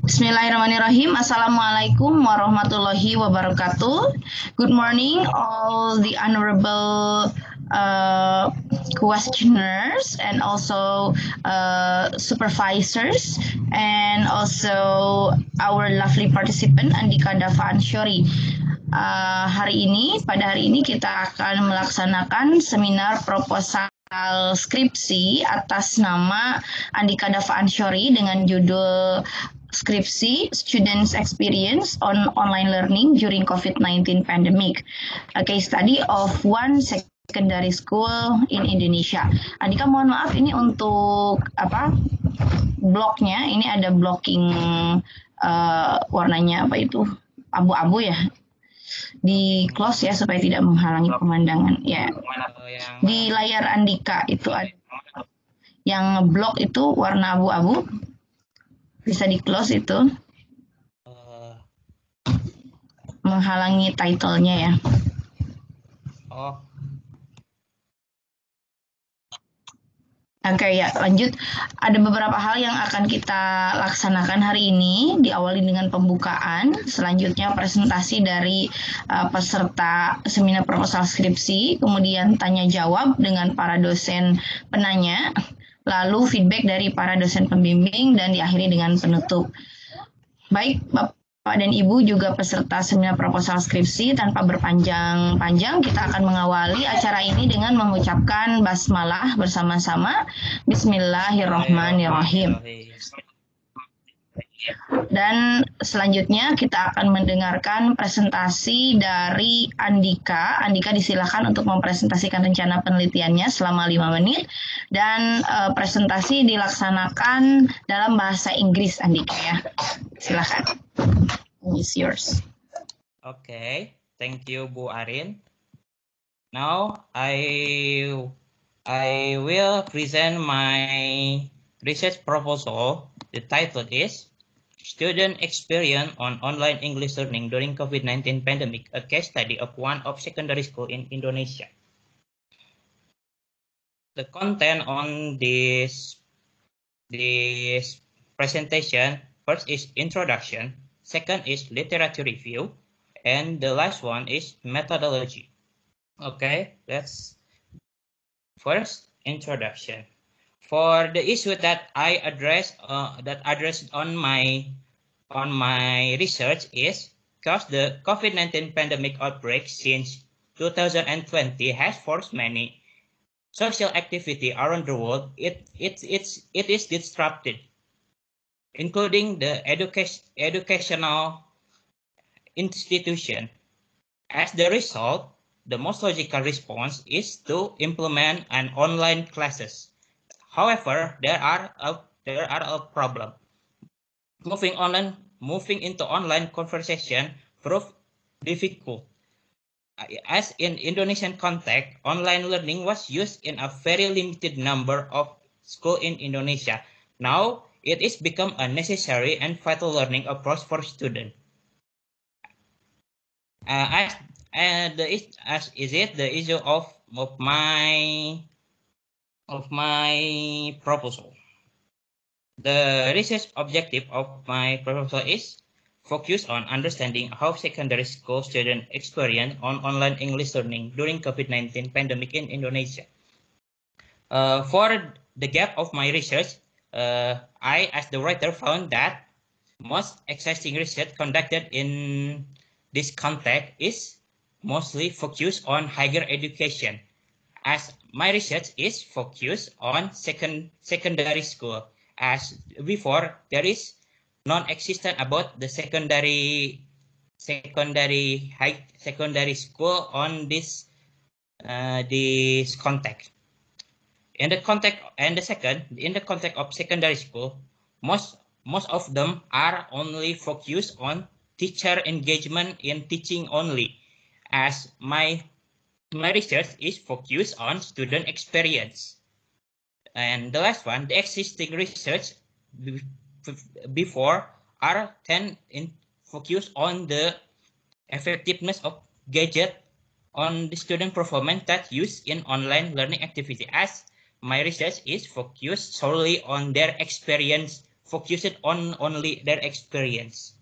Bismillahirrahmanirrahim. Assalamualaikum warahmatullahi wabarakatuh. Good morning, all the honorable questioners and also supervisors and also our lovely participant Andika Dava Ansyori. Pada hari ini kita akan melaksanakan seminar proposal skripsi atas nama Andika Dava Ansyori dengan judul skripsi Students Experience on Online Learning During COVID-19 Pandemic, a case study of one secondary school in Indonesia. Andika, mohon maaf ini untuk bloknya, ini ada blocking warnanya abu-abu ya. Di close ya supaya tidak menghalangi pemandangan ya. Di layar Andika itu ada yang blok itu warna abu-abu, bisa di close itu menghalangi title-nya ya. Oke ya, lanjut. Ada beberapa hal yang akan kita laksanakan hari ini. Diawali dengan pembukaan, selanjutnya presentasi dari peserta seminar proposal skripsi, kemudian tanya jawab dengan para dosen penanya, lalu feedback dari para dosen pembimbing, dan diakhiri dengan penutup. Baik, Bapak dan Ibu juga peserta seminar proposal skripsi, tanpa berpanjang-panjang kita akan mengawali acara ini dengan mengucapkan basmalah bersama-sama. Bismillahirrahmanirrahim. Dan selanjutnya kita akan mendengarkan presentasi dari Andika. Andika disilakan untuk mempresentasikan rencana penelitiannya selama 5 menit. Dan presentasi dilaksanakan dalam bahasa Inggris, Andika ya. Silakan. It's yours. Okay, thank you, Bu Arin. Now I will present my research proposal. The title is Student Experience on Online English Learning During COVID-19 Pandemic, a case study of one of secondary school in Indonesia. The content on this presentation, first is introduction, second is literature review, and the last one is methodology. Okay, let's first introduction. For the issue that I addressed on my research is because the COVID-19 pandemic outbreak since 2020 has forced many social activity around the world. It is disrupted, including the educational institution. As the result, the most logical response is to implement an online classes. However, there are a problem. Moving into online conversation proved difficult. As in Indonesian context, online learning was used in a very limited number of schools in Indonesia. Now, it is become a necessary and vital learning approach for students. The issue of my proposal. The research objective of my proposal is focus on understanding how secondary school students experience on online English learning during COVID-19 pandemic in Indonesia. For the gap of my research, I, as the writer, found that most existing research conducted in this context is mostly focused on higher education, as my research is focused on secondary school. As before, there is non-existent about the secondary school on this context. In the context of secondary school, most of them are only focused on teacher engagement in teaching only, as my research is focused on student experience. And the last one, the existing research before are focused on the effectiveness of gadget on the student performance that used in online learning activity, as my research is focused solely on their experience, focused on only their experience.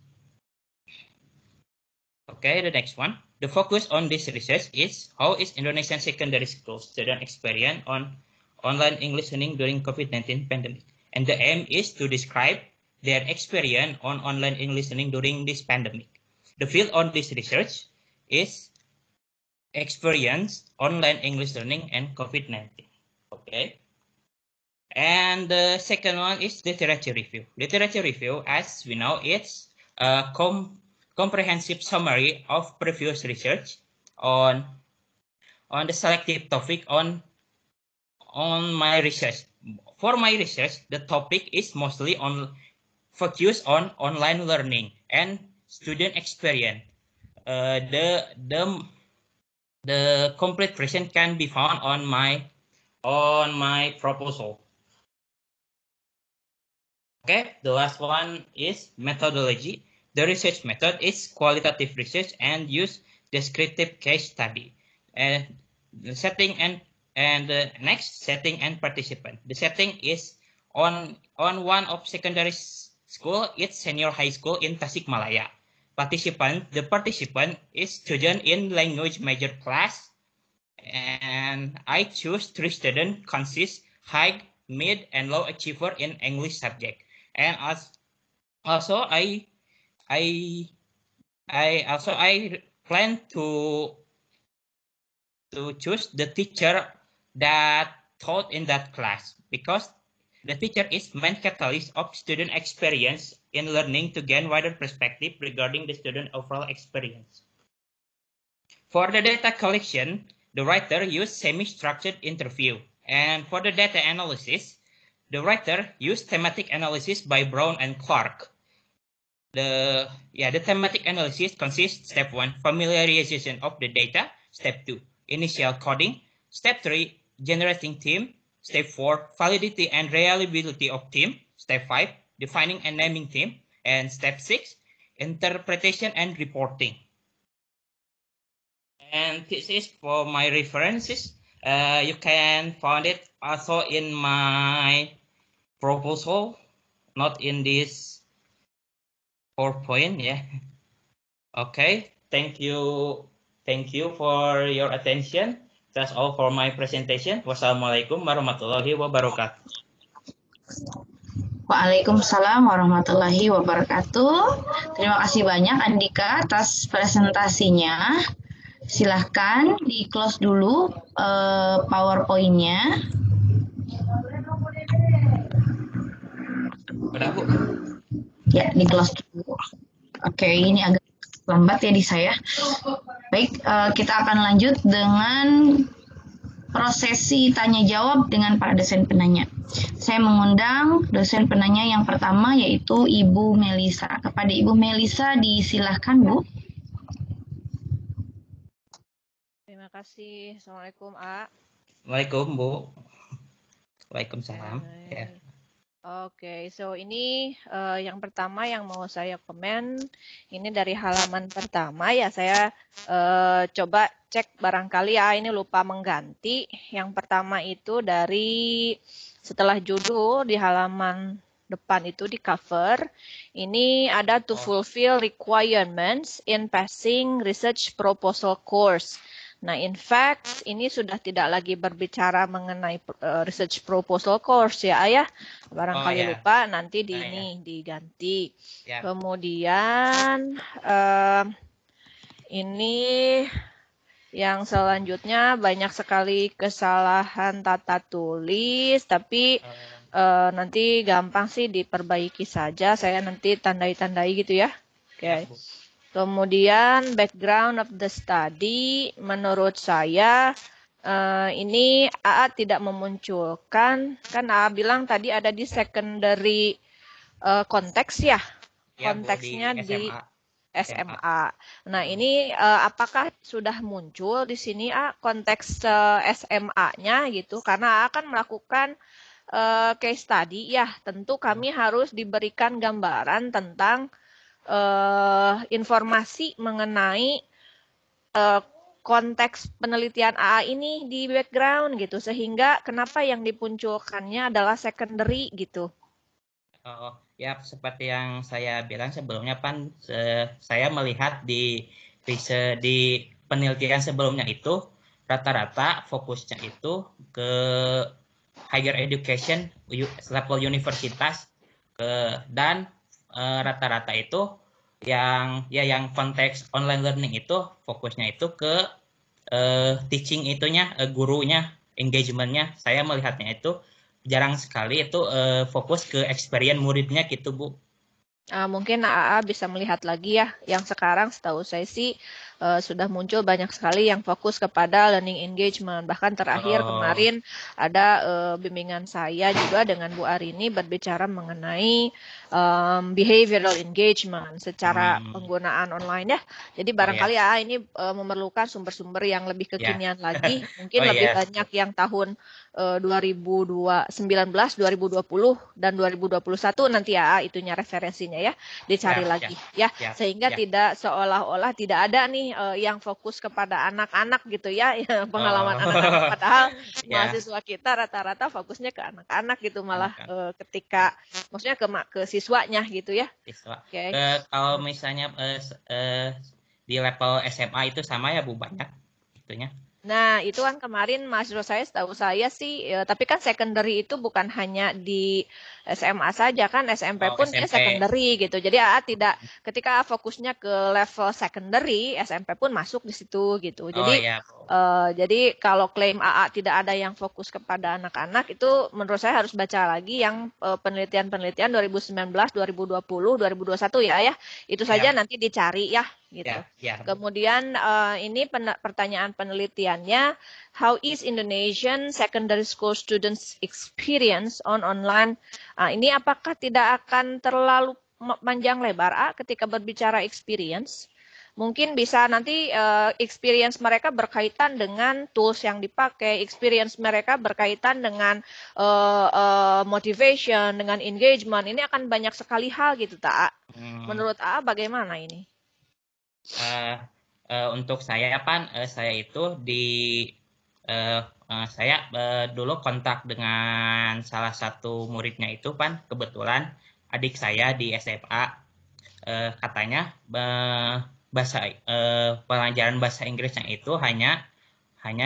Okay, the next one. The focus on this research is how is Indonesian secondary school student experience on online English learning during COVID-19 pandemic. And the aim is to describe their experience on online English learning during this pandemic. The field on this research is experience online English learning and COVID-19. Okay. And the second one is literature review. Literature review, as we know, it's a comprehensive summary of previous research on the selected topic on my research. For my research, the topic is mostly on focus on online learning and student experience. The complete version can be found on my proposal. Okay, the last one is methodology. The research method is qualitative research and use descriptive case study. And the setting and the next setting and participant. The setting is on one of secondary school. It's senior high school in Tasikmalaya. The participant is student in language major class, and I choose 3 students consist high, mid, and low achiever in English subject. And also I plan to choose the teacher that taught in that class, because the teacher is main catalyst of student experience in learning to gain wider perspective regarding the student overall experience. For the data collection, the writer used semi-structured interview. And for the data analysis, the writer used thematic analysis by Brown and Clark. The thematic analysis consists step 1, familiarization of the data, step 2, initial coding, step 3, generating theme, step 4, validity and reliability of theme, step 5, defining and naming theme, and step 6, interpretation and reporting. And this is for my references. You can find it also in my proposal, not in this PowerPoint. Yeah. Okay. Thank you for your attention. That's all for my presentation. Wassalamualaikum warahmatullahi wabarakatuh. Waalaikumsalam warahmatullahi wabarakatuh. Terima kasih banyak Andika atas presentasinya. Silahkan di close dulu PowerPoint-nya. Udah, Bu? Ya, di close dulu. Oke, ini agak lambat ya di saya. Baik, kita akan lanjut dengan prosesi tanya jawab dengan para dosen penanya. Saya mengundang dosen penanya yang pertama yaitu Ibu Melisa. Kepada Ibu Melisa disilahkan, Bu. Terima kasih. Assalamualaikum, A. Waalaikumsalam, Bu. Waalaikumsalam. Ya. Oke, so ini yang pertama yang mau saya komen, ini dari halaman pertama ya, saya coba cek barangkali ya ini lupa mengganti. Yang pertama itu dari setelah judul di halaman depan itu di cover, ini ada to fulfill requirements in passing research proposal course. Nah, in fact, ini sudah tidak lagi berbicara mengenai research proposal course ya, Ayah. Barangkali lupa, nanti ini diganti. Kemudian, ini yang selanjutnya banyak sekali kesalahan tata tulis, tapi nanti gampang sih diperbaiki saja. Saya nanti tandai-tandai gitu ya. Oke. Kemudian background of the study, menurut saya ini AA tidak memunculkan, kan AA bilang tadi ada di secondary konteks ya, konteksnya di SMA. Nah ini apakah sudah muncul di sini konteks SMA-nya gitu, karena AA akan melakukan case study ya, tentu kami harus diberikan gambaran tentang informasi mengenai konteks penelitian AA ini di background gitu, sehingga kenapa yang dimunculkannya adalah secondary gitu. Oh, ya seperti yang saya bilang sebelumnya Pan, saya melihat di penelitian sebelumnya itu rata-rata fokusnya itu ke higher education level universitas dan rata-rata itu yang konteks online learning itu fokusnya itu ke teaching itunya gurunya engagementnya. Saya melihatnya itu jarang sekali itu fokus ke experience muridnya gitu Bu. Mungkin AA bisa melihat lagi ya, yang sekarang setahu saya sih sudah muncul banyak sekali yang fokus kepada learning engagement. Bahkan terakhir kemarin ada bimbingan saya juga dengan Bu Arini berbicara mengenai behavioral engagement secara penggunaan online ya. Jadi barangkali AA ini memerlukan sumber-sumber yang lebih kekinian lagi, mungkin lebih banyak yang tahun 2019, 2020 dan 2021 nanti AA itunya referensinya ya, dicari lagi ya, sehingga tidak seolah-olah tidak ada nih yang fokus kepada anak-anak gitu ya, pengalaman anak-anak, padahal mahasiswa kita rata-rata fokusnya ke anak-anak gitu, malah ketika maksudnya ke siswanya gitu ya. Kalau misalnya di level SMA itu sama ya Bu, banyak itunya. Nah, itu kan kemarin mahasiswa saya, setahu saya sih, tapi kan secondary itu bukan hanya di SMA saja kan, SMP pun dia secondary gitu. Jadi AA tidak, ketika fokusnya ke level secondary, SMP pun masuk di situ gitu. Jadi, jadi kalau klaim AA tidak ada yang fokus kepada anak-anak, itu menurut saya harus baca lagi yang penelitian-penelitian 2019, 2020, 2021 ya. Itu saja nanti dicari ya. Gitu. Kemudian ini pertanyaan penelitiannya, how is Indonesian secondary school students experience on online? Ini apakah tidak akan terlalu panjang lebar ketika berbicara experience? Mungkin bisa nanti experience mereka berkaitan dengan tools yang dipakai, experience mereka berkaitan dengan motivation, dengan engagement. Ini akan banyak sekali hal gitu, Tak? Menurut AA bagaimana ini? Untuk saya Pan, saya itu saya dulu kontak dengan salah satu muridnya itu Pan, kebetulan adik saya di SMA, katanya pelajaran bahasa Inggrisnya itu hanya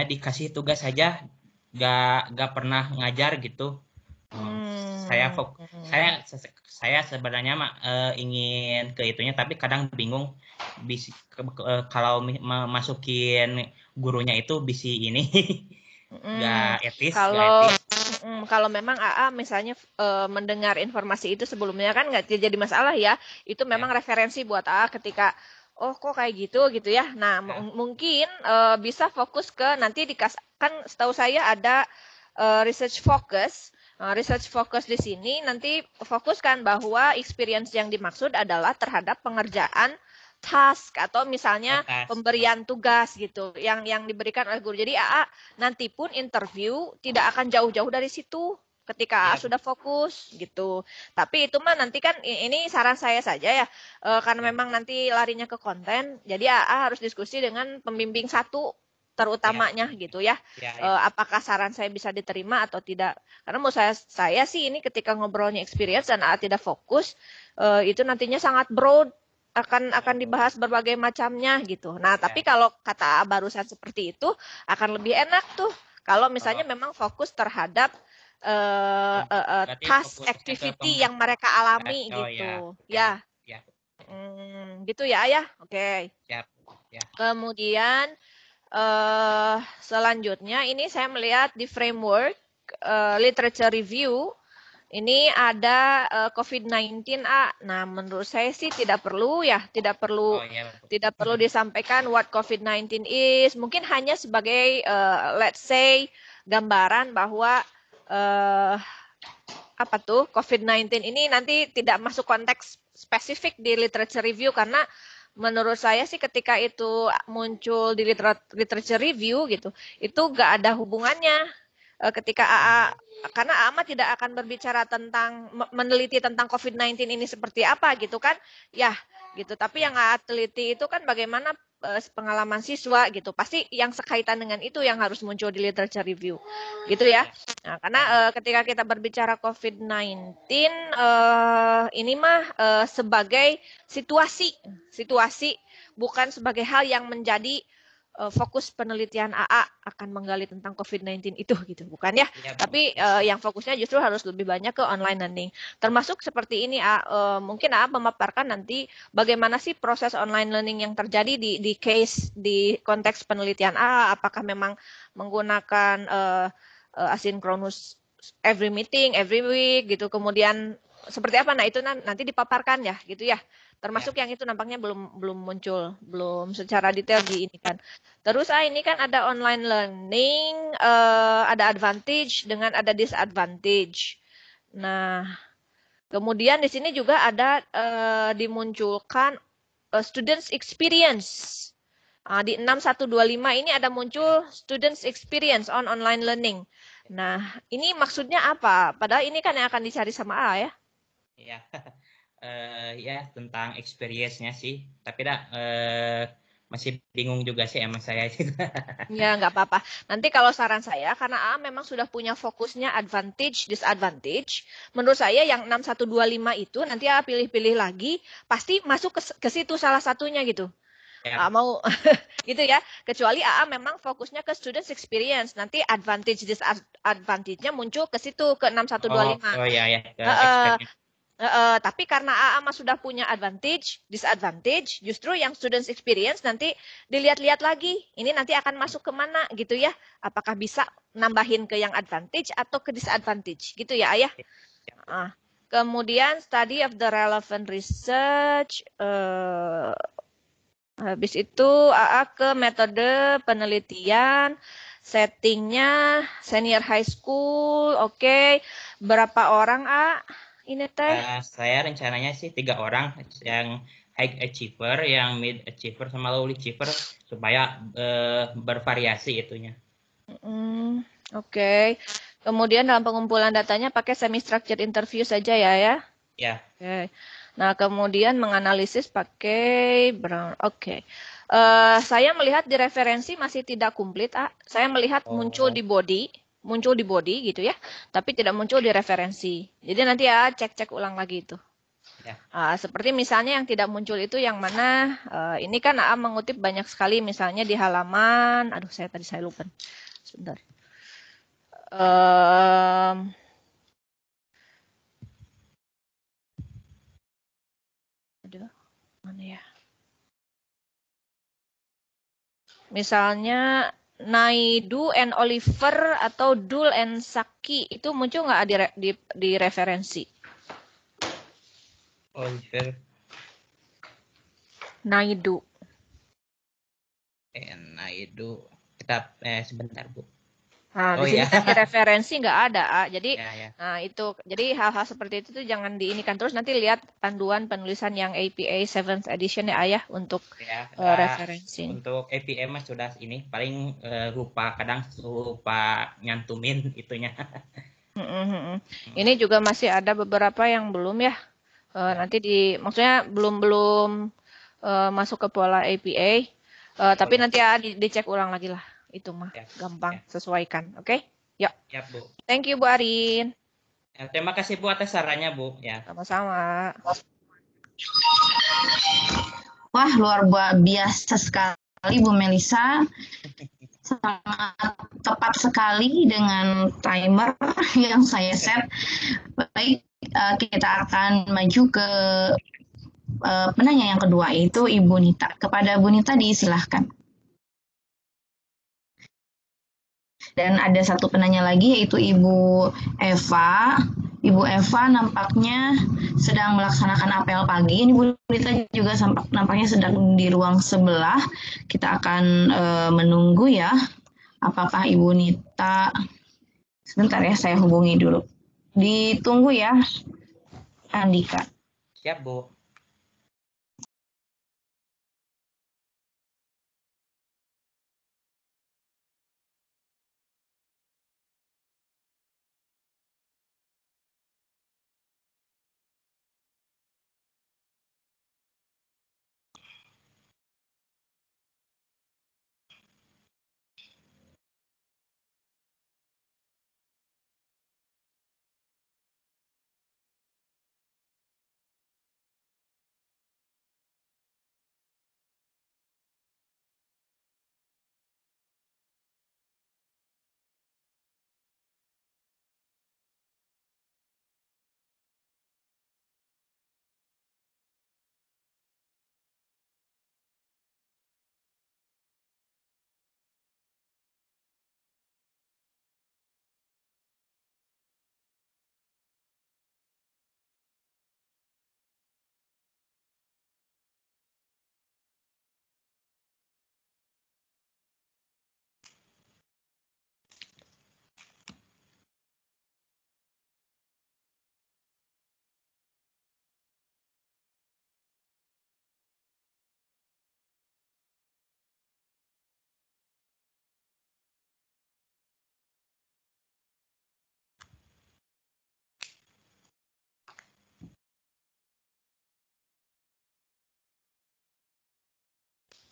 dikasih tugas saja, gak pernah ngajar gitu. Saya sebenarnya ingin ke itunya, tapi kadang bingung kalau masukin gurunya itu bisi ini nggak etis. Kalau memang AA misalnya mendengar informasi itu sebelumnya kan nggak jadi masalah ya, itu memang referensi buat AA ketika oh kok kayak gitu ya. Nah mungkin bisa fokus ke nanti kan setahu saya ada research focus. Research focus di sini nanti fokuskan bahwa experience yang dimaksud adalah terhadap pengerjaan task atau misalnya pemberian tugas gitu yang diberikan oleh guru. Jadi AA nanti pun interview tidak akan jauh-jauh dari situ ketika AA sudah fokus gitu. Tapi itu mah nanti kan ini saran saya saja ya, karena memang nanti larinya ke konten. Jadi AA harus diskusi dengan pembimbing satu terutamanya gitu ya. Apakah saran saya bisa diterima atau tidak? Karena mau saya sih ini ketika ngobrolnya experience dan AA tidak fokus, itu nantinya sangat broad, akan dibahas berbagai macamnya gitu. Nah, tapi kalau kata barusan seperti itu akan lebih enak tuh kalau misalnya memang fokus terhadap task activity yang mereka alami gitu. Gitu ya, Ayah. Oke. Kemudian selanjutnya ini saya melihat di framework literature review ini ada COVID-19 Nah, menurut saya sih tidak perlu disampaikan what COVID-19 is. Mungkin hanya sebagai let's say gambaran bahwa COVID-19 ini nanti tidak masuk konteks spesifik di literature review, karena menurut saya sih ketika itu muncul di literature review gitu, itu nggak ada hubungannya ketika AA karena Ama tidak akan berbicara tentang meneliti tentang COVID-19 ini seperti apa gitu kan, ya gitu. Tapi yang AA teliti itu kan bagaimana pengalaman siswa gitu. Pasti yang sekaitan dengan itu yang harus muncul di literature review, gitu ya. Nah, karena ketika kita berbicara COVID-19, ini mah sebagai situasi, bukan sebagai hal yang menjadi fokus penelitian AA akan menggali tentang COVID-19 itu gitu, bukan ya? Tapi yang fokusnya justru harus lebih banyak ke online learning. Termasuk seperti ini, mungkin AA memaparkan nanti bagaimana sih proses online learning yang terjadi di case di konteks penelitian AA, apakah memang menggunakan asynchronous every meeting, every week gitu, kemudian seperti apa? Nah itu nanti dipaparkan ya, gitu ya. Termasuk yang itu nampaknya belum muncul, belum secara detail di ini kan. Terus ini kan ada online learning, ada advantage dengan ada disadvantage. Nah, kemudian di sini juga ada dimunculkan students experience. Di 6125 ini ada muncul students experience on online learning. Nah, ini maksudnya apa? Padahal ini kan yang akan dicari sama A ya. Ya, ya tentang experience-nya sih. Tapi masih bingung juga sih emang saya. Ya, nggak apa-apa. Nanti kalau saran saya, karena A memang sudah punya fokusnya advantage, disadvantage, menurut saya yang 6125 itu nanti A pilih-pilih lagi, pasti masuk ke situ salah satunya gitu. Ya. Mau gitu ya. Kecuali AA memang fokusnya ke students experience. Nanti advantage, disadvantage-nya muncul ke situ, ke 6125. Oh ya, ke experience. Tapi karena AA sudah punya advantage, disadvantage, justru yang students experience nanti dilihat-lihat lagi. Ini nanti akan masuk ke mana gitu ya. Apakah bisa nambahin ke yang advantage atau ke disadvantage gitu ya Ayah. Kemudian study of the relevant research. Habis itu AA ke metode penelitian. Settingnya senior high school. Oke. Berapa orang A? Ini teh. Saya rencananya sih 3 orang, yang high achiever, yang mid achiever, sama low achiever, supaya bervariasi itunya. Oke. Kemudian dalam pengumpulan datanya pakai semi-structured interview saja ya. Ya. Oke. Nah, kemudian menganalisis pakai Brown. Oke. Saya melihat di referensi masih tidak komplit. Saya melihat muncul di body gitu ya, tapi tidak muncul di referensi. Jadi nanti ya cek ulang lagi itu. Ya. Seperti misalnya yang tidak muncul itu yang mana? Ini kan AA mengutip banyak sekali, misalnya di halaman. Aduh, saya lupa. Sebentar. Aduh, mana ya? Misalnya Naidu and Oliver atau Dul and Saki itu muncul nggak di referensi? Oliver. Naidu. Naidu. Kita sebentar Bu. Nah, di sini kan di referensi nggak ada, jadi nah itu, jadi hal-hal seperti itu tuh jangan diinikan. Terus nanti lihat panduan penulisan yang APA 7th edition ya Ayah untuk referensi. Untuk APA mah sudah ini paling kadang lupa nyantumin itunya. Ini juga masih ada beberapa yang belum ya. Nanti maksudnya belum masuk ke pola APA. Tapi nanti ya dicek ulang lagi lah. Itu mah gampang, sesuaikan. Oke? Yuk. Ya, Bu. Thank you Bu Arin. Terima kasih Bu atas sarannya Bu. Ya. Sama-sama. Wah, luar biasa sekali Bu Melisa. Sangat tepat sekali dengan timer yang saya set. Baik, kita akan maju ke penanya yang kedua, yaitu Ibu Nita. Kepada Bu Nita disilahkan. Dan ada satu penanya lagi, yaitu Ibu Eva. Ibu Eva nampaknya sedang melaksanakan apel pagi. Ini Bu Nita juga nampaknya sedang di ruang sebelah. Kita akan menunggu ya. Apakah Ibu Nita... Sebentar ya, saya hubungi dulu. Ditunggu ya, Andika. Siap, Bu.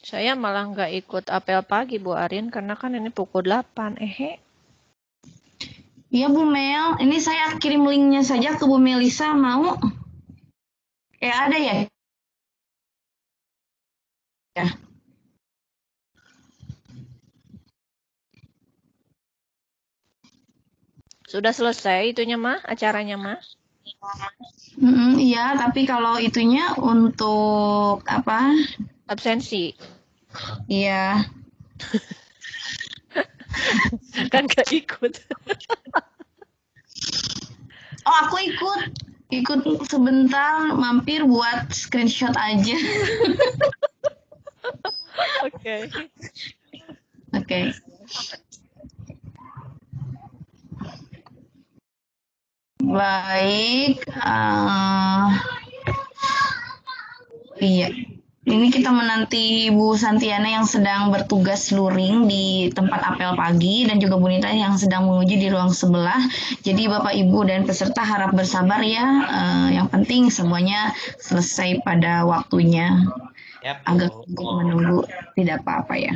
Saya malah nggak ikut apel pagi Bu Arin karena kan ini pukul 8. Iya Bu Mel, ini saya kirim linknya saja ke Bu Melisa, mau? Ada ya? Ya. Sudah selesai itunya mah, acaranya mah. Iya, tapi kalau itunya untuk apa? Absensi. Iya. Kan nggak ikut. Oh, aku ikut. Ikut sebentar, mampir buat screenshot aja. Oke. Oke. Baik. Iya. Ini kita menanti Bu Santiana yang sedang bertugas luring di tempat apel pagi dan juga Bu Nita yang sedang menguji di ruang sebelah. Jadi Bapak Ibu dan peserta harap bersabar ya. Yang penting semuanya selesai pada waktunya. Yap, Agak Bu. menunggu tidak apa-apa ya.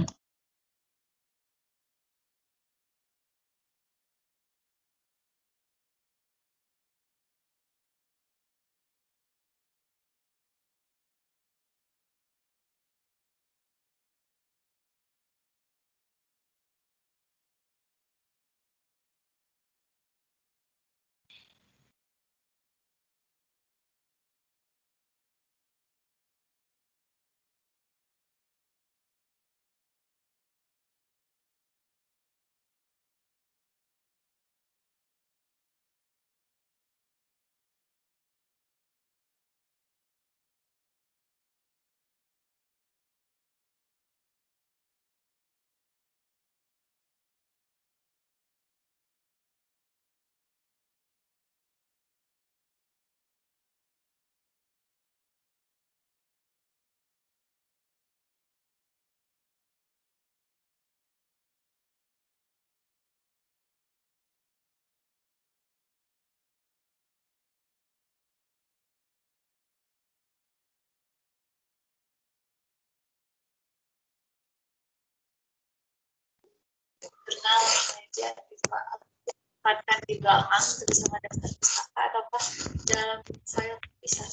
Kenal meja ditempatkan di belakang bersama daftar pustaka ataukah dalam file bisa.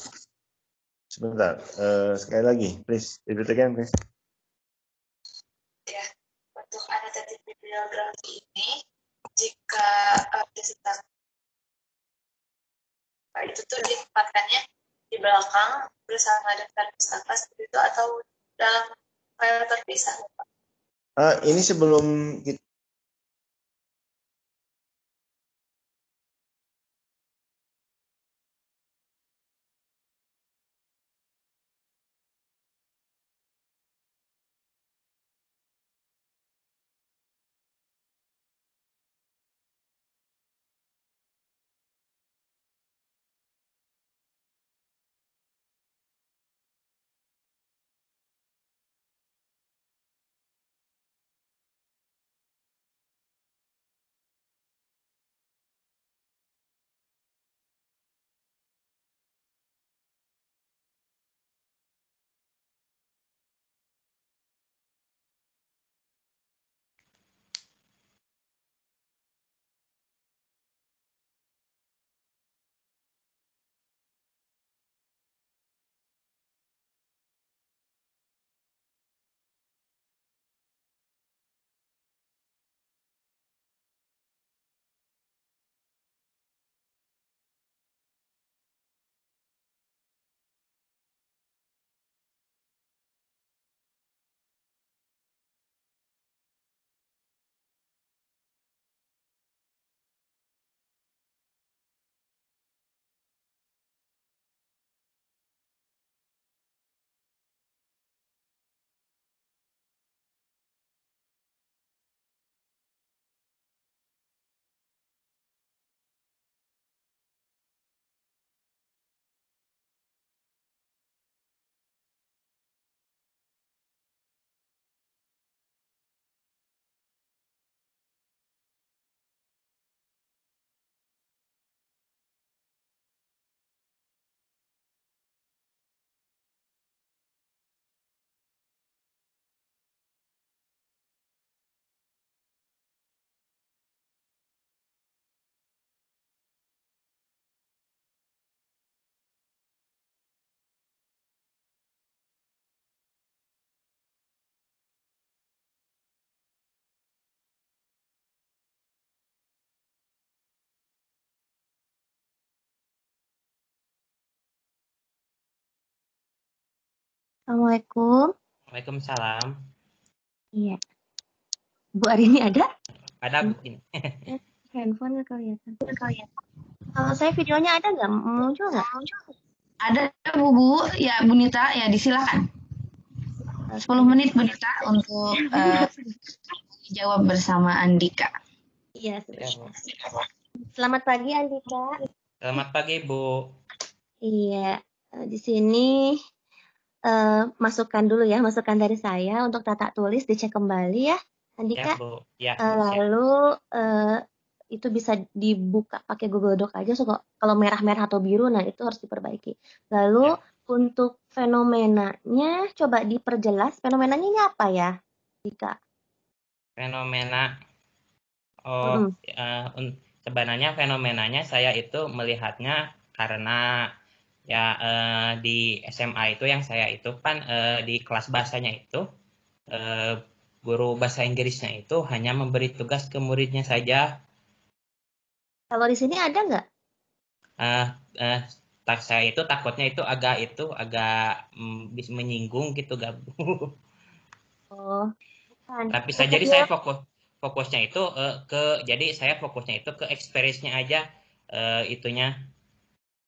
Sebentar, sekali lagi, please, repeat again, please. Ya, untuk annotated bibliografi ini, jika disita itu tuh ditempatkannya di belakang bersama daftar pustaka seperti itu atau dalam file terpisah, Pak? Ini sebelum kita Assalamualaikum. Waalaikumsalam. Iya. Bu Arini ada? Ada Bu ini. Handphone kali ya. Kalau saya videonya ada nggak? Muncul nggak? Ada Bu, ya Bu Nita, ya disilakan. 10 menit Bu Nita untuk jawab bersama Andika. Iya, Ya, Bu. Selamat pagi Andika. Selamat pagi Bu. Iya, di sini masukkan dulu ya, masukan dari saya untuk tata tulis dicek kembali ya, Andika. Ya Bu. Ya. Lalu itu bisa dibuka pakai Google Doc aja. So, kalau merah-merah atau biru, nah itu harus diperbaiki. Lalu untuk fenomenanya, coba diperjelas. Fenomenanya ini apa ya, Andika? Fenomena. Oh, sebenarnya fenomenanya saya itu melihatnya karena ya di SMA itu yang saya itu kan di kelas bahasanya itu guru bahasa Inggrisnya itu hanya memberi tugas ke muridnya saja. Kalau di sini ada nggak? Saya itu takutnya itu agak bisa menyinggung gitu gak Bu? Oh, bukan. Tapi jadi saya fokusnya itu jadi saya fokusnya itu ke experience-nya aja itunya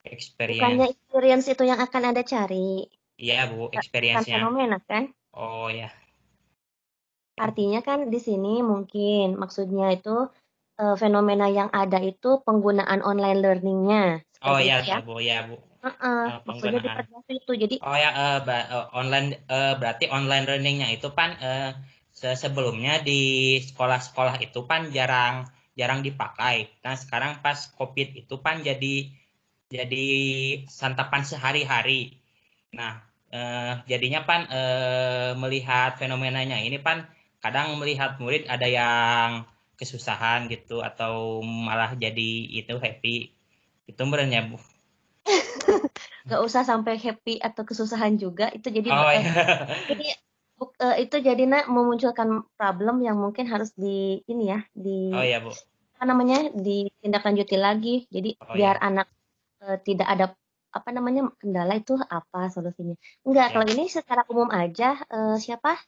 Bukannya experience. experience itu yang akan Anda cari. Iya Bu, Bukan experience-nya. fenomena kan? Oh ya. Artinya kan di sini mungkin maksudnya itu fenomena yang ada itu penggunaan online learning-nya. Oh Seperti ya, itu ya. Bu ya Bu. Maksudnya Penggunaan. diperjelas itu. Jadi Oh ya, online berarti online learning-nya itu kan sebelumnya di sekolah-sekolah itu kan jarang dipakai. Nah sekarang pas COVID itu kan jadi santapan sehari-hari. Nah jadinya pan melihat fenomenanya ini pan kadang melihat murid ada yang kesusahan gitu atau malah jadi itu happy. Itu sebenarnya Bu. nggak usah sampai happy atau kesusahan juga. Itu jadi Oh ya. itu jadi memunculkan problem yang mungkin harus Oh ya Bu. ditindaklanjuti lagi. Jadi Oh biar ya. anak tidak ada kendala itu apa solusinya? Enggak, Ya. kalau ini secara umum aja. Siapa?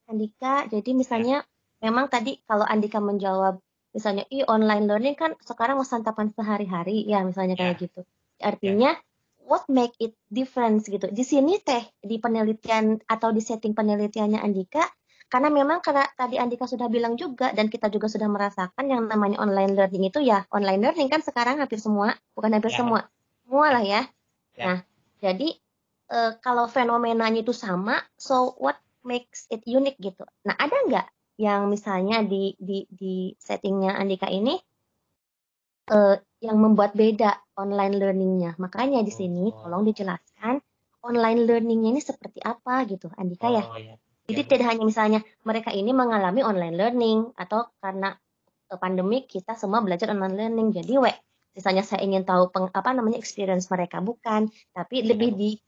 Andika. Jadi misalnya memang tadi kalau Andika menjawab misalnya online learning kan sekarang santapan sehari-hari ya misalnya kayak gitu. Artinya what make it difference gitu. Di sini di penelitian atau di setting penelitiannya Andika, karena memang karena tadi Andika sudah bilang juga dan kita juga sudah merasakan yang namanya online learning itu ya online learning kan sekarang hampir semua, bukan hampir semua lah ya. Nah, jadi kalau fenomenanya itu sama, so what makes it unique gitu. Nah, ada nggak yang misalnya di settingnya Andika ini yang membuat beda online learning-nya? Makanya di sini tolong dijelaskan online learning-nya ini seperti apa gitu, Andika ya. Jadi tidak hanya misalnya mereka ini mengalami online learning atau karena pandemik kita semua belajar online learning. Jadi misalnya saya ingin tahu experience mereka bukan, tapi lebih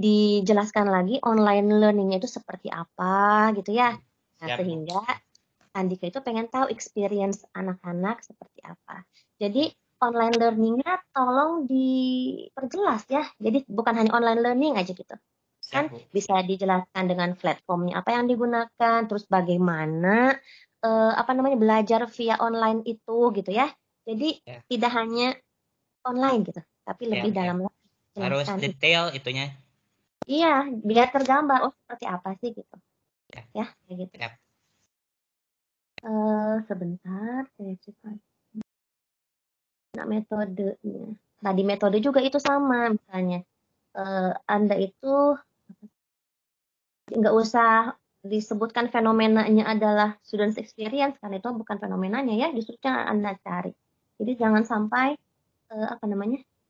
dijelaskan lagi online learning-nya itu seperti apa gitu ya. Nah, sehingga Andika itu pengen tahu experience anak-anak seperti apa. Jadi online learning-nya tolong diperjelas ya. Jadi bukan hanya online learning aja gitu. Kan bisa dijelaskan dengan platformnya apa yang digunakan, terus bagaimana belajar via online itu gitu ya. Jadi tidak hanya online gitu, tapi lebih dalam lagi. Harus detail itunya. Iya, biar tergambar seperti apa sih gitu. Ya, kayak gitu. Sebentar, saya cek lagi. Nah, metodenya. Nah, di metode juga itu sama misalnya. Anda itu nggak usah disebutkan fenomenanya adalah students experience karena itu bukan fenomenanya ya, justru yang Anda cari. Jadi jangan sampai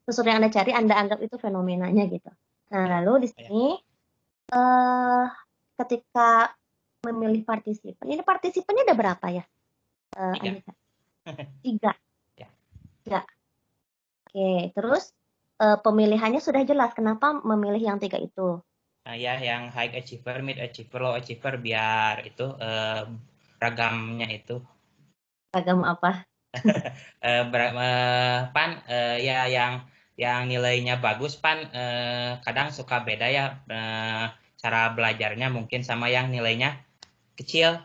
sesuatu yang Anda cari Anda anggap itu fenomenanya gitu. Nah, lalu di sini ketika memilih partisipan, ini partisipannya ada berapa ya? Andika? 3. Ya. Oke, terus pemilihannya sudah jelas kenapa memilih yang 3 itu. Nah, ya yang high achiever, mid achiever, low achiever biar itu ragamnya itu. Ragam apa? Ya yang nilainya bagus pan kadang suka beda ya cara belajarnya mungkin sama yang nilainya kecil.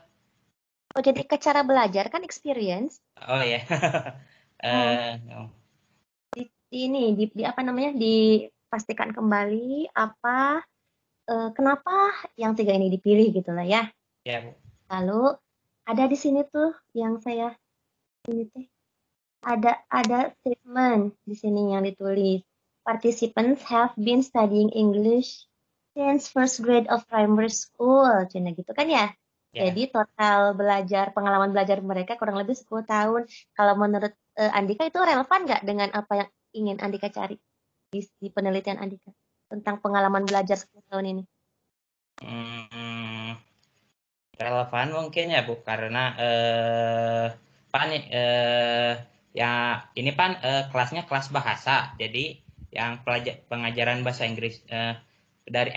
Oh, jadi ke cara belajar kan experience. Oh ya. Oh. Di apa namanya, dipastikan kembali apa kenapa yang 3 ini dipilih gitu lah ya. Ya, Bu. Lalu ada di sini tuh yang saya ini teh ada statement di sini yang ditulis. Participants have been studying English since first grade of primary school. Cina gitu kan ya. Ya. Jadi total pengalaman belajar mereka kurang lebih 10 tahun. Kalau menurut Andika itu relevan nggak dengan apa yang ingin Andika cari di penelitian Andika tentang pengalaman belajar 10 tahun ini? Relevan mungkin ya Bu, karena Pan ya ini Pan kelasnya kelas bahasa, jadi yang pengajaran bahasa Inggris dari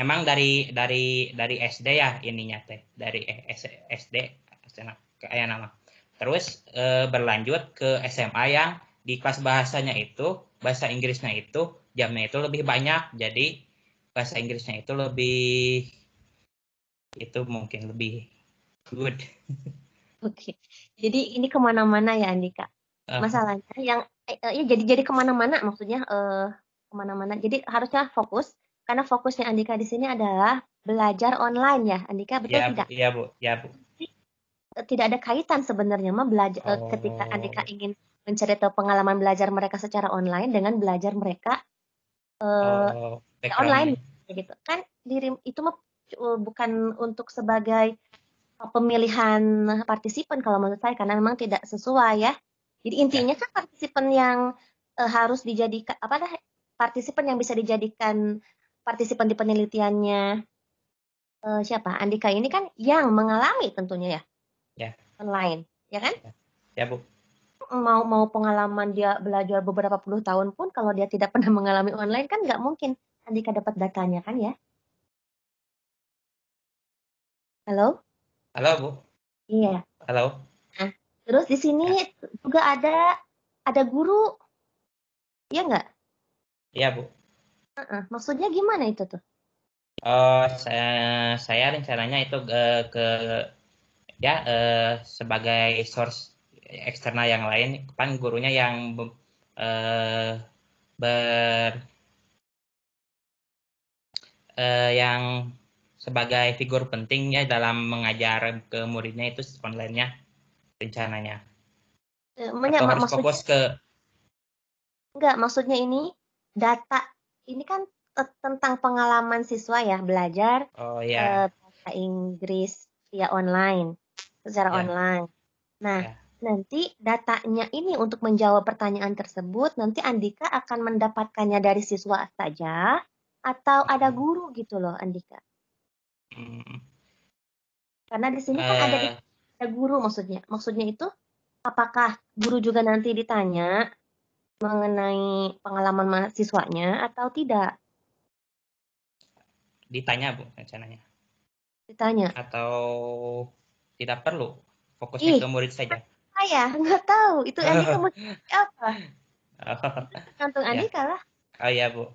SD ya ininya teh, dari SD kayak nama. Terus berlanjut ke SMA yang di kelas bahasanya itu, bahasa Inggrisnya itu jamnya itu lebih banyak, jadi bahasa Inggrisnya itu mungkin lebih good. Oke. Jadi ini kemana-mana ya Andika. Masalahnya yang ya jadi kemana-mana maksudnya kemana-mana. Jadi harusnya fokus karena fokusnya Andika di sini adalah belajar online ya Andika, betul Ya, tidak? Bu. Iya Bu, ya Bu. Tidak ada kaitan sebenarnya mah belajar ketika Andika ingin mencari tahu pengalaman belajar mereka secara online dengan belajar mereka online gitu kan. Itu mah bukan untuk sebagai pemilihan partisipan kalau menurut saya karena memang tidak sesuai ya. Jadi intinya kan partisipan yang harus dijadikan partisipan yang bisa dijadikan partisipan di penelitiannya siapa? Andika ini kan yang mengalami tentunya ya. Ya. Online, ya kan? Ya Bu. Mau pengalaman dia belajar beberapa puluh tahun pun kalau dia tidak pernah mengalami online kan nggak mungkin Andika dapat datanya kan ya. Halo? Halo Bu. Iya. Halo. Nah, terus di sini juga ada guru, iya nggak? Iya Bu. Maksudnya gimana itu tuh? Saya rencananya itu sebagai source eksternal yang lain, kan gurunya yang yang sebagai figur pentingnya dalam mengajar ke muridnya itu online-nya rencananya. Atau harus fokus ke enggak, maksudnya ini data ini kan tentang pengalaman siswa ya belajar bahasa Inggris via online secara online. Nah, nanti datanya ini untuk menjawab pertanyaan tersebut nanti Andika akan mendapatkannya dari siswa saja atau ada guru gitu loh Andika. Karena di sini kan ada guru maksudnya. Maksudnya itu apakah guru juga nanti ditanya mengenai pengalaman mahasiswanya atau tidak? Ditanya Bu rencananya. Ditanya. Atau tidak perlu? Fokusnya ke murid saja. Saya nggak tahu. Itu Andika mau apa? Tergantung Andika lah. Oh iya Bu.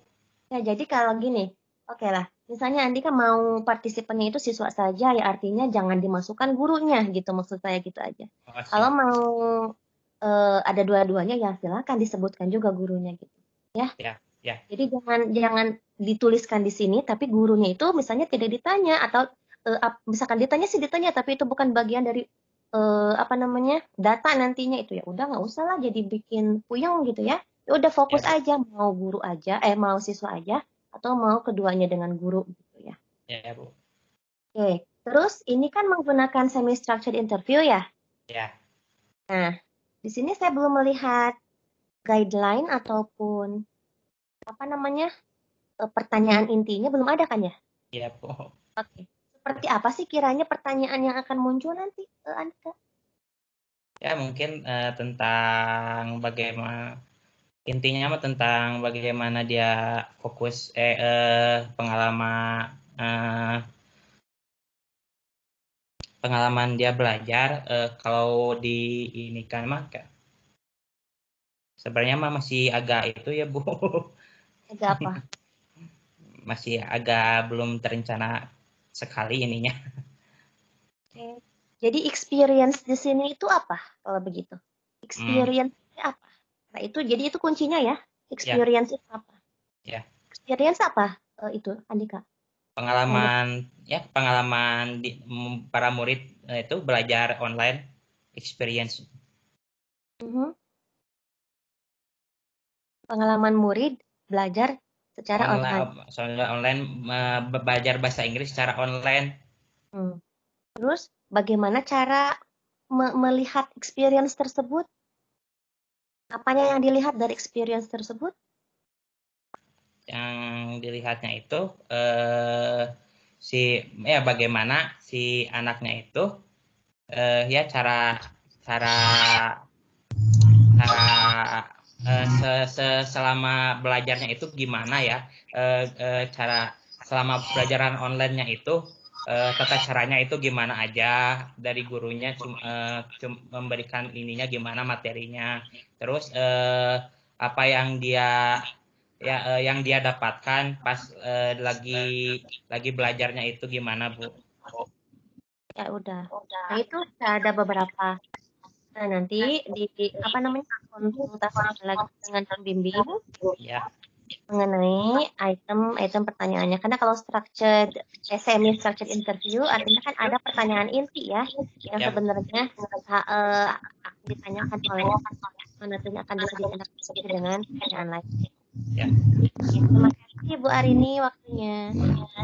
Ya jadi kalau gini, oke lah. Misalnya Andika mau partisipannya itu siswa saja, ya artinya jangan dimasukkan gurunya gitu maksud saya gitu aja. Kalau mau ada dua-duanya ya silakan disebutkan juga gurunya gitu. Ya. Jadi jangan dituliskan di sini, tapi gurunya itu misalnya tidak ditanya atau misalkan ditanya sih ditanya, tapi itu bukan bagian dari data nantinya itu ya udah nggak usah lah jadi bikin puyeng gitu ya. Ya udah fokus aja mau guru aja, mau siswa aja atau mau keduanya dengan guru gitu ya. Ya Bu. Oke, terus ini kan menggunakan semi structured interview ya. Ya. Nah, di sini saya belum melihat guideline ataupun pertanyaan intinya belum ada kan ya? Iya Bu. Oke. Seperti apa sih kiranya pertanyaan yang akan muncul nanti, Andika? Ya mungkin tentang bagaimana intinya mah tentang bagaimana dia fokus pengalaman dia belajar kalau di ini kan mah sebenarnya mah masih agak itu ya Bu. Agak apa? Masih agak belum terencana sekali ininya. Oke. Jadi experience di sini itu apa kalau begitu? Experience apa? Nah itu jadi itu kuncinya ya. Experience itu apa? Ya. Experience apa itu Andika? Pengalaman para murid itu belajar online experience. Pengalaman murid belajar secara online belajar bahasa Inggris secara online. Terus bagaimana cara melihat experience tersebut? Apanya yang dilihat dari experience tersebut? Yang dilihatnya itu bagaimana si anaknya itu selama belajarnya itu gimana ya, cara selama pelajaran online-nya itu tata caranya itu gimana aja, dari gurunya memberikan ininya gimana materinya, terus apa yang dia dapatkan pas lagi belajarnya itu gimana, Bu. Ya udah. Nah itu ada beberapa. Nah nanti di konsultasi lagi dengan pembimbing mengenai item pertanyaannya. Karena kalau structured interview artinya kan ada pertanyaan inti ya yang sebenarnya ditanyakan oleh nantinya akan bisa ditindaklanjuti dengan pertanyaan lain. Ya. Terima kasih Bu Arini waktunya.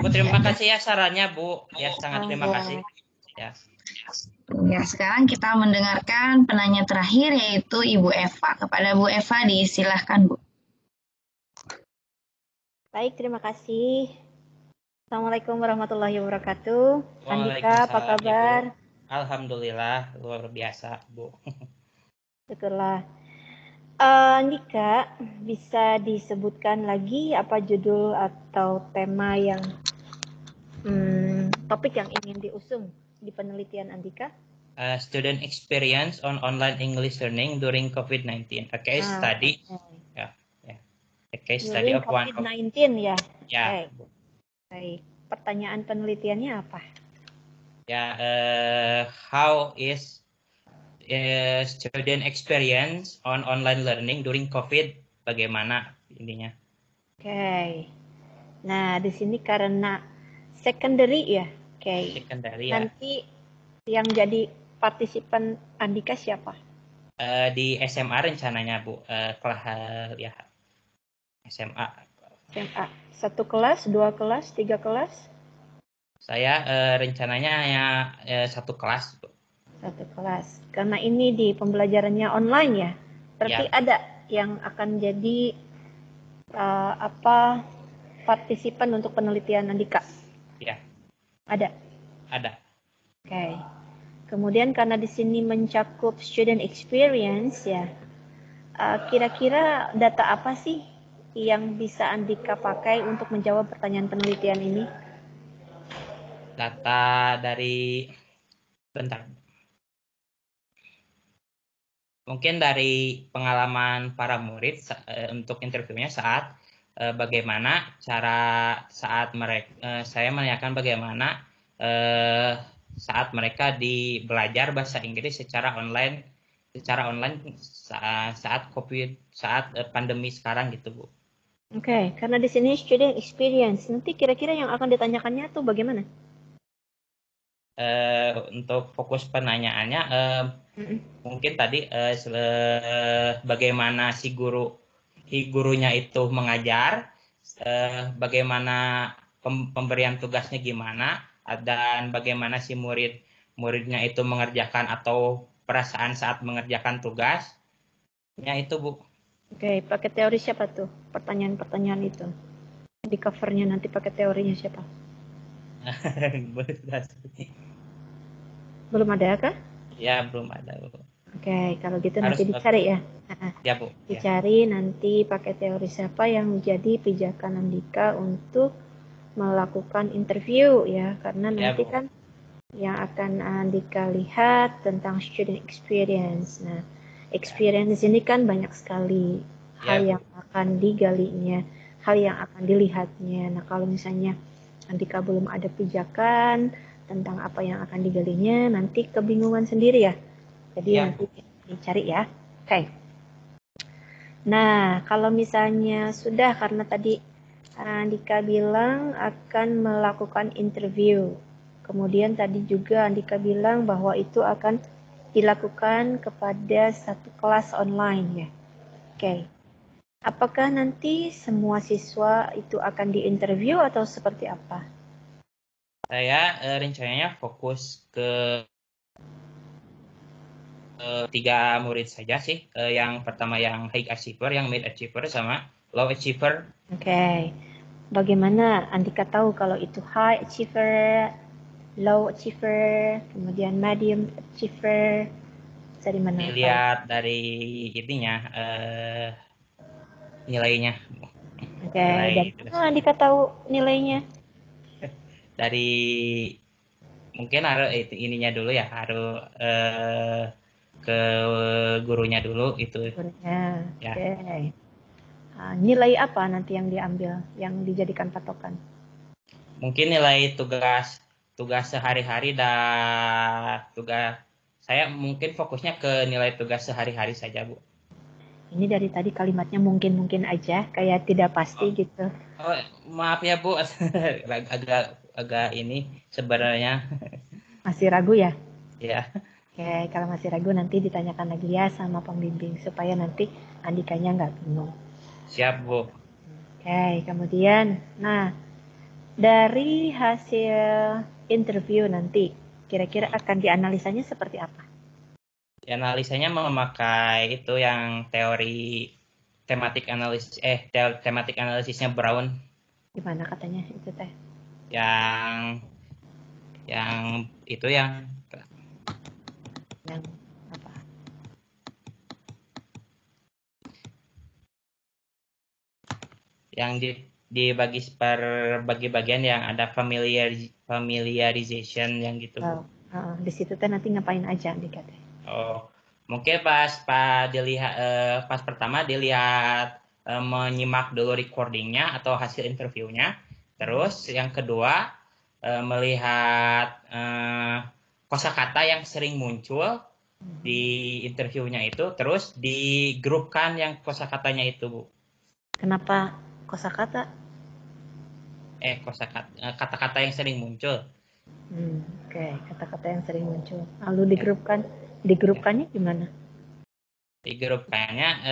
Bu, terima kasih ya sarannya, Bu. Ya, sangat terima kasih. Ya. Ya, sekarang kita mendengarkan penanya terakhir yaitu Ibu Eva. Kepada Bu Eva disilahkan, Bu. Baik, terima kasih. Assalamualaikum warahmatullahi wabarakatuh. Andika, apa kabar? Ibu. Alhamdulillah, luar biasa, Bu. Syukurlah. Andika, bisa disebutkan lagi apa judul atau tema yang topik yang ingin diusung di penelitian Andika? Student experience on online English learning during COVID-19. A case study. A case study of COVID-19 ya. Ya. Baik. Pertanyaan penelitiannya apa? Ya, how is student experience on online learning during COVID? Bagaimana intinya? Oke. Nah, di sini karena secondary ya. Oke. Secondary ya. Nanti yang jadi partisipan Andika siapa? Di SMA rencananya, Bu. Kelas ya. SMA. Satu kelas, 2 kelas, 3 kelas? Saya rencananya ya satu kelas, Bu. Satu kelas. Karena ini di pembelajarannya online ya. Berarti ada yang akan jadi partisipan untuk penelitian Andika? Ya. Ada. Oke. Kemudian karena di sini mencakup student experience ya. Kira-kira data apa sih yang bisa Andika pakai untuk menjawab pertanyaan penelitian ini? Data dari mungkin dari pengalaman para murid untuk interviewnya saat bagaimana cara saat mereka saya menanyakan bagaimana saat mereka belajar bahasa Inggris secara online saat pandemi sekarang gitu, Bu. Oke, karena di sini student experience, nanti kira-kira yang akan ditanyakannya tuh bagaimana? Untuk fokus penanyaannya mungkin tadi bagaimana si gurunya itu mengajar, bagaimana pemberian tugasnya gimana, dan bagaimana si muridnya itu mengerjakan atau perasaan saat mengerjakan tugasnya itu, Bu. Oke, pakai teori siapa tuh pertanyaan-pertanyaan itu? Di covernya nanti pakai teorinya siapa? Belum ada kah? Ya, belum ada, Bu. Oke, kalau gitu nanti dicari ya. Ya, Bu. Dicari nanti pakai teori siapa yang menjadi pijakan Andika untuk melakukan interview ya, karena nanti kan yang akan Andika lihat tentang student experience. Nah, experience ini kan banyak sekali hal yang akan digalinya, hal yang akan dilihatnya. Nah, kalau misalnya Andika belum ada pijakan tentang apa yang akan digalinya, nanti kebingungan sendiri ya. Jadi nanti dicari ya. Oke. Nah, kalau misalnya sudah, karena tadi Andika bilang akan melakukan interview. Kemudian tadi juga Andika bilang bahwa itu akan dilakukan kepada satu kelas online ya. Oke. Apakah nanti semua siswa itu akan diinterview atau seperti apa? Saya rencananya fokus ke 3 murid saja sih. Yang pertama yang high achiever, yang mid achiever, sama low achiever. Oke. Bagaimana Andika tahu kalau itu high achiever, low achiever, kemudian medium achiever? Dari mana? Dilihat dari ininya, nilainya. Oke, Nilai dari mana Andika tahu nilainya? Dari mungkin harus ininya dulu ya, harus ke gurunya dulu itu. Gurunya. Ya. Oke. Nilai apa nanti yang diambil, yang dijadikan patokan? Mungkin nilai tugas sehari-hari dan tugas saya mungkin fokusnya ke nilai tugas sehari-hari saja, Bu. Ini dari tadi kalimatnya mungkin-mungkin aja, kayak tidak pasti gitu. Oh, maaf ya, Bu. agak ini sebenarnya. Masih ragu ya? Ya. Oke, kalau masih ragu nanti ditanyakan lagi ya sama pembimbing supaya nanti Andikanya nggak bingung. Siap, Bu. Oke, kemudian, nah dari hasil interview nanti, kira-kira akan dianalisanya seperti apa? Analisanya memakai itu yang tematik analisisnya Brown. Gimana katanya itu teh? Yang itu yang apa? Yang dibagi per bagian yang ada familiarization yang gitu. Di situ teh nanti ngapain aja Andika teh? Oh, mungkin pas pertama dilihat menyimak dulu recordingnya atau hasil interviewnya. Terus yang kedua melihat kosakata yang sering muncul di interviewnya itu, terus digrupkan yang kosakatanya itu, Bu. Kenapa kosakata? Kata-kata yang sering muncul. Oke, kata-kata yang sering muncul. Lalu digrupkannya gimana? Digrupkannya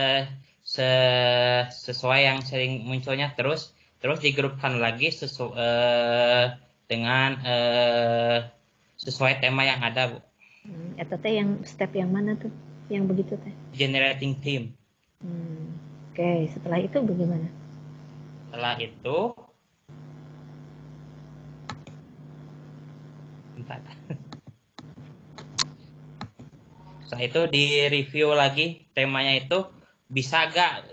sesuai yang sering munculnya, terus digrupkan lagi dengan sesuai tema yang ada, Bu. Itu teh yang step yang mana tuh? Yang begitu teh? Generating theme. Oke, setelah itu bagaimana? Setelah itu setelah itu di-review lagi temanya itu bisa gak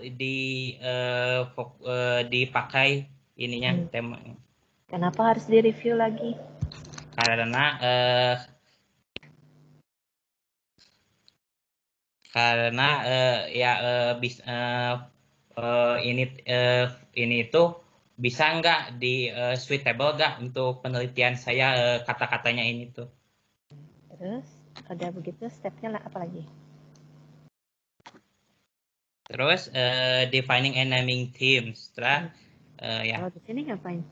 dipakai ininya temanya. Kenapa harus di-review lagi? Karena ini itu bisa nggak suitable nggak untuk penelitian saya, kata-katanya ini tuh. Terus ada begitu stepnya lah apa lagi? Terus defining and naming themes. Setelah ya. Kalau di sini ngapain?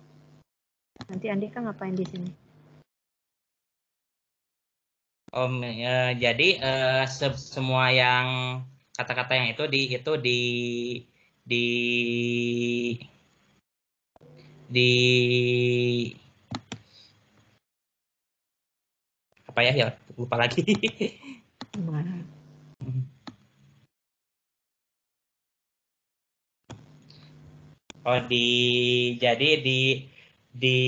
Nanti Andika ngapain di sini? Jadi semua yang kata-kata yang itu apa ya lupa lagi. Jadi di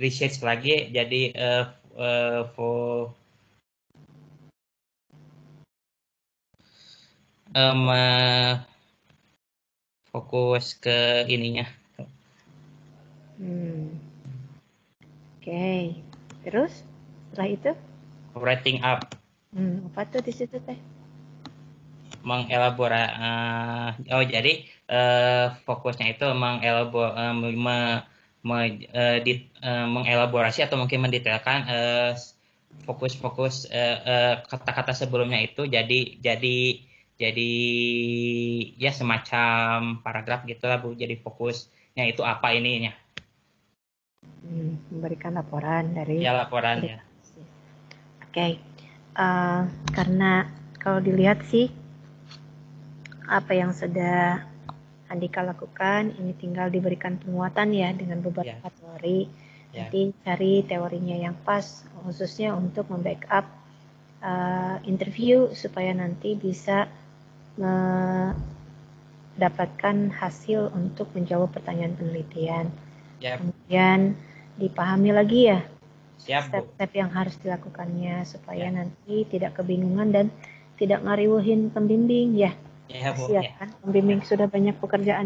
research lagi, jadi fokus ke ininya. Oke. Terus setelah itu? Writing up. Apa tuh di situ teh? Jadi fokusnya itu mengelaborasi atau mungkin mendetailkan fokus-fokus kata-kata sebelumnya itu jadi ya semacam paragraf gitulah Bu. Jadi fokusnya itu apa ininya? Memberikan laporan dari. Ya, laporan ya. Oke. Karena kalau dilihat sih apa yang sudah Andika lakukan, ini tinggal diberikan penguatan ya dengan beberapa teori. Nanti cari teorinya yang pas, khususnya untuk membackup interview supaya nanti bisa mendapatkan hasil untuk menjawab pertanyaan penelitian. Kemudian dipahami lagi ya step-step yang harus dilakukannya supaya nanti tidak kebingungan dan tidak ngariwuhin pembimbing ya. Ya, Bu. Siap kan? Pembimbing sudah banyak pekerjaan.